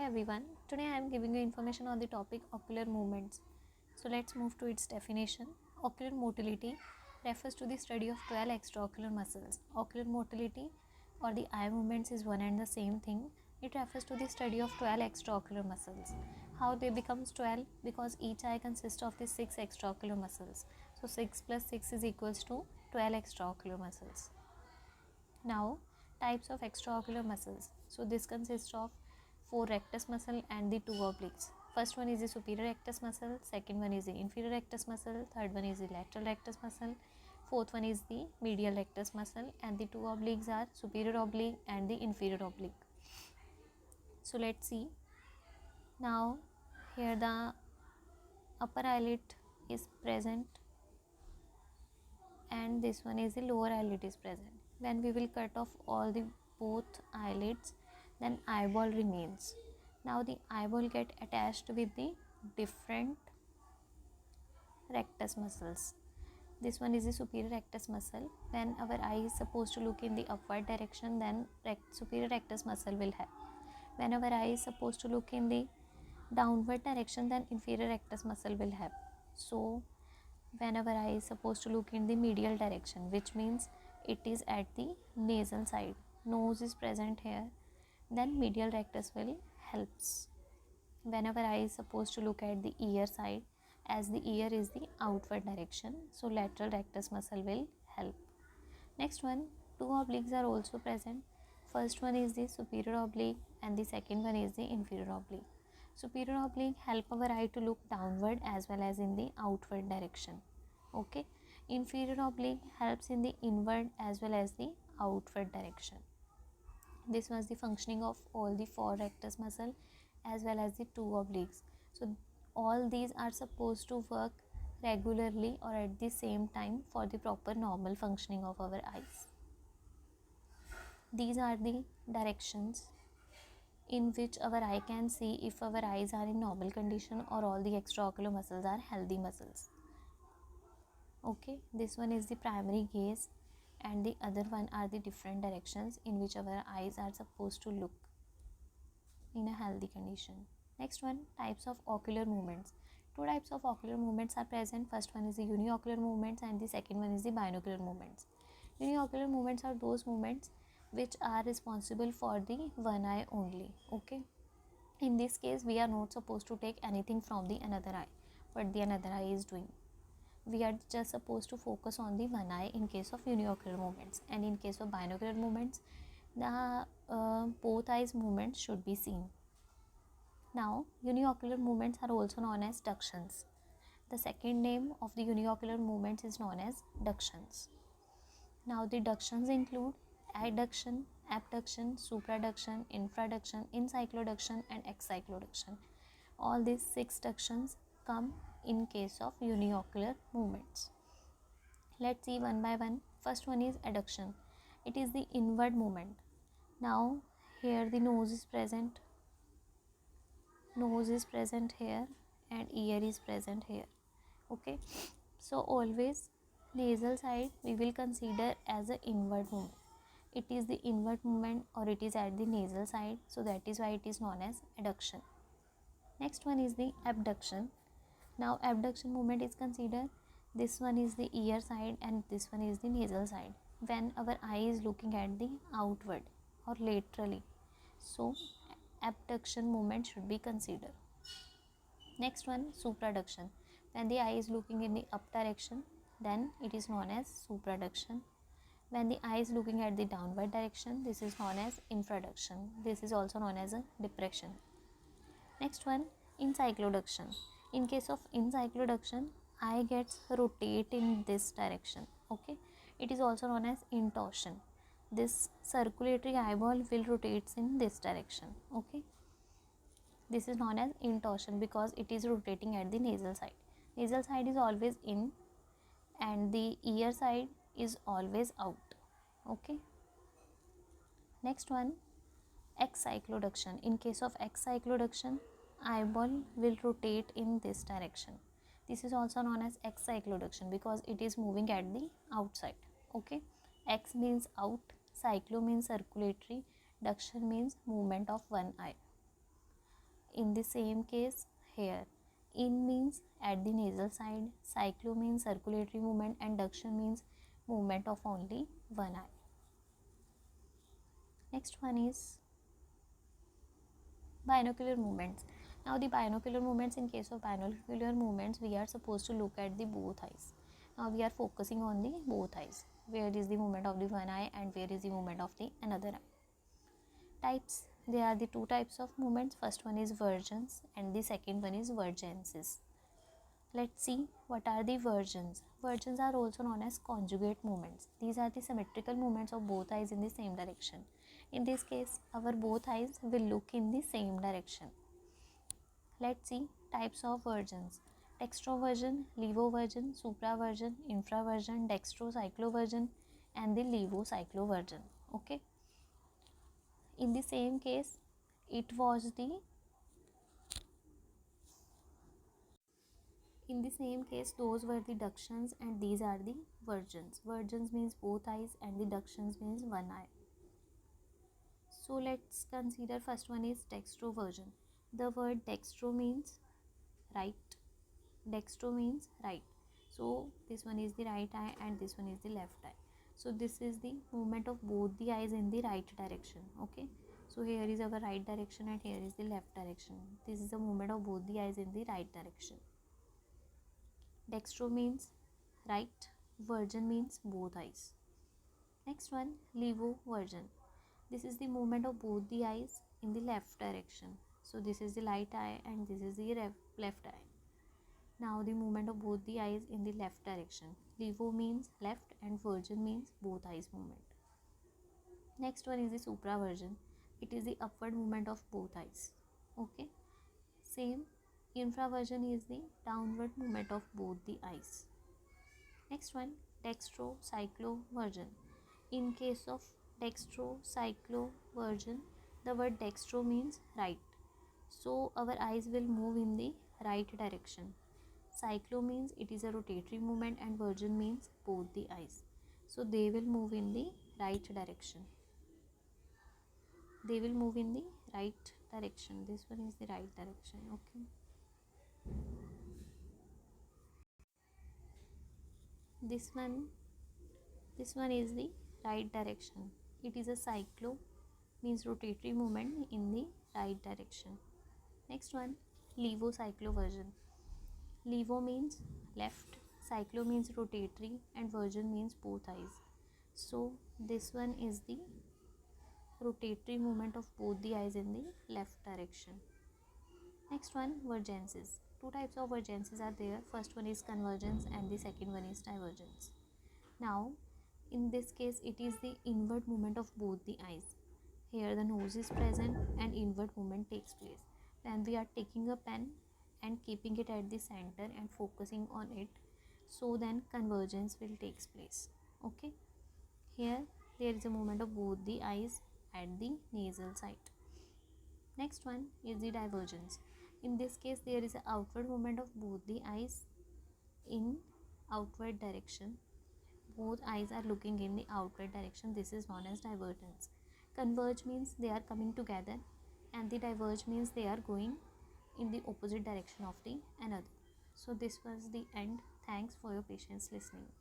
Hi everyone, today I am giving you information on the topic ocular movements. So let's move to its definition. Ocular motility refers to the study of 12 extraocular muscles. Ocular motility or the eye movements is one and the same thing. It refers to the study of 12 extraocular muscles. How they becomes 12? Because each eye consists of the 6 extraocular muscles. So 6 plus 6 is equals to 12 extraocular muscles. Now, types of extraocular muscles. So this consists of 4 rectus muscle and the 2 obliques. First one is the superior rectus muscle, second one is the inferior rectus muscle, third one is the lateral rectus muscle, fourth one is the medial rectus muscle, and the 2 obliques are superior oblique and the inferior oblique. So let's see. Now here the upper eyelid is present and this one is the lower eyelid is present. When we will cut off all the both eyelids, then eyeball remains. Now the eyeball get attached with the different rectus muscles. This one is the superior rectus muscle. When our eye is supposed to look in the upward direction, then superior rectus muscle will have. When our eye is supposed to look in the downward direction, then inferior rectus muscle will have. So when our eye is supposed to look in the medial direction, which means it is at the nasal side, nose is present here, then medial rectus will helps. When our eye is supposed to look at the ear side, as the ear is the outward direction, so lateral rectus muscle will help. Next one, 2 obliques are also present. First one is the superior oblique and the second one is the inferior oblique. Superior oblique help our eye to look downward as well as in the outward direction. Okay. Inferior oblique helps in the inward as well as the outward direction. This was the functioning of all the 4 rectus muscle as well as the 2 obliques. So all these are supposed to work regularly or at the same time for the proper normal functioning of our eyes. These are the directions in which our eye can see if our eyes are in normal condition or all the extraocular muscles are healthy muscles. Okay, this one is the primary gaze and the other one are the different directions in which our eyes are supposed to look in a healthy condition. Next one, types of ocular movements. 2 types of ocular movements are present. First one is the uniocular movements and the second one is the binocular movements. Uniocular movements are those movements which are responsible for the one eye only. Okay, in this case we are not supposed to take anything from the another eye what the another eye is doing. We are just supposed to focus on the one eye in case of uniocular movements, and in case of binocular movements the both eyes movements should be seen. Now uniocular movements are also known as ductions. The second name of the uniocular movements is known as ductions. Now the ductions include adduction, abduction, supraduction, infraduction, encycloduction and excycloduction. All these 6 ductions come in case of uniocular movements. Let's see one by one. First one is adduction. It is the inward movement. Now here the nose is present here and ear is present here. Okay, so always nasal side we will consider as a inward movement. It is the inward movement or it is at the nasal side, so that is why it is known as adduction. Next one is the abduction. Now abduction movement is considered, this one is the ear side and this one is the nasal side, when our eye is looking at the outward or laterally, so abduction movement should be considered. Next one, supraduction. When the eye is looking in the up direction, then it is known as supraduction. When the eye is looking at the downward direction, this is known as infraduction. This is also known as a depression. Next one, encycloduction. In case of encycloduction, eye gets rotate in this direction. Okay, it is also known as intorsion. This circulatory eyeball will rotates in this direction. Okay, this is known as intorsion because it is rotating at the nasal side. Nasal side is always in and the ear side is always out. Okay, next one, excycloduction. In case of excycloduction, eyeball will rotate in this direction. This is also known as excycloduction because it is moving at the outside. Okay, X means out, cyclo means circulatory, duction means movement of one eye. In the same case here, in means at the nasal side, cyclo means circulatory movement, and duction means movement of only one eye. Next one is binocular movements. Now the binocular movements, in case of binocular movements, we are supposed to look at the both eyes. Now we are focusing on the both eyes. Where is the movement of the one eye and where is the movement of the another eye. Types, there are the two types of movements. First one is vergence and the second one is vergences. Let's see what are the vergence. Vergence are also known as conjugate movements. These are the symmetrical movements of both eyes in the same direction. In this case, our both eyes will look in the same direction. Let's see types of vergence. Dextroversion, levoversion, supraversion, infraversion, dextrocycloversion and the levocycloversion. Okay. In the same case, it was the in the same case those were the ductions and these are the vergence. Vergence means both eyes and the ductions means one eye. So let's consider first one is dextroversion. The word dextro means right. Dextro means right. So this one is the right eye and this one is the left eye. So this is the movement of both the eyes in the right direction. Okay. So here is our right direction and here is the left direction. This is the movement of both the eyes in the right direction. Dextro means right, version means both eyes. Next one, levoversion. This is the movement of both the eyes in the left direction. So this is the right eye and this is the left eye. Now the movement of both the eyes in the left direction. Levo means left and version means both eyes movement. Next one is the supraversion. It is the upward movement of both eyes. Okay. Same. Infraversion is the downward movement of both the eyes. Next one, dextrocycloversion. In case of dextrocycloversion, the word dextro means right. So our eyes will move in the right direction. Cyclo means it is a rotatory movement and version means both the eyes. So they will move in the right direction. They will move in the right direction. This one is the right direction. Okay. This one is the right direction. It is a cyclo means rotatory movement in the right direction. Next one, levocycloversion. Levo means left, cyclo means rotatory and version means both eyes. So this one is the rotatory movement of both the eyes in the left direction. Next one, vergences. Two types of vergences are there. First one is convergence and the second one is divergence. Now in this case it is the inward movement of both the eyes. Here the nose is present and inward movement takes place. Then we are taking a pen and keeping it at the center and focusing on it. So then convergence will takes place. Okay. Here there is a movement of both the eyes at the nasal site. Next one is the divergence. In this case there is an outward movement of both the eyes in outward direction. Both eyes are looking in the outward direction. This is known as divergence. Converge means they are coming together and the diverge means they are going in the opposite direction of the another. So this was the end. Thanks for your patience listening.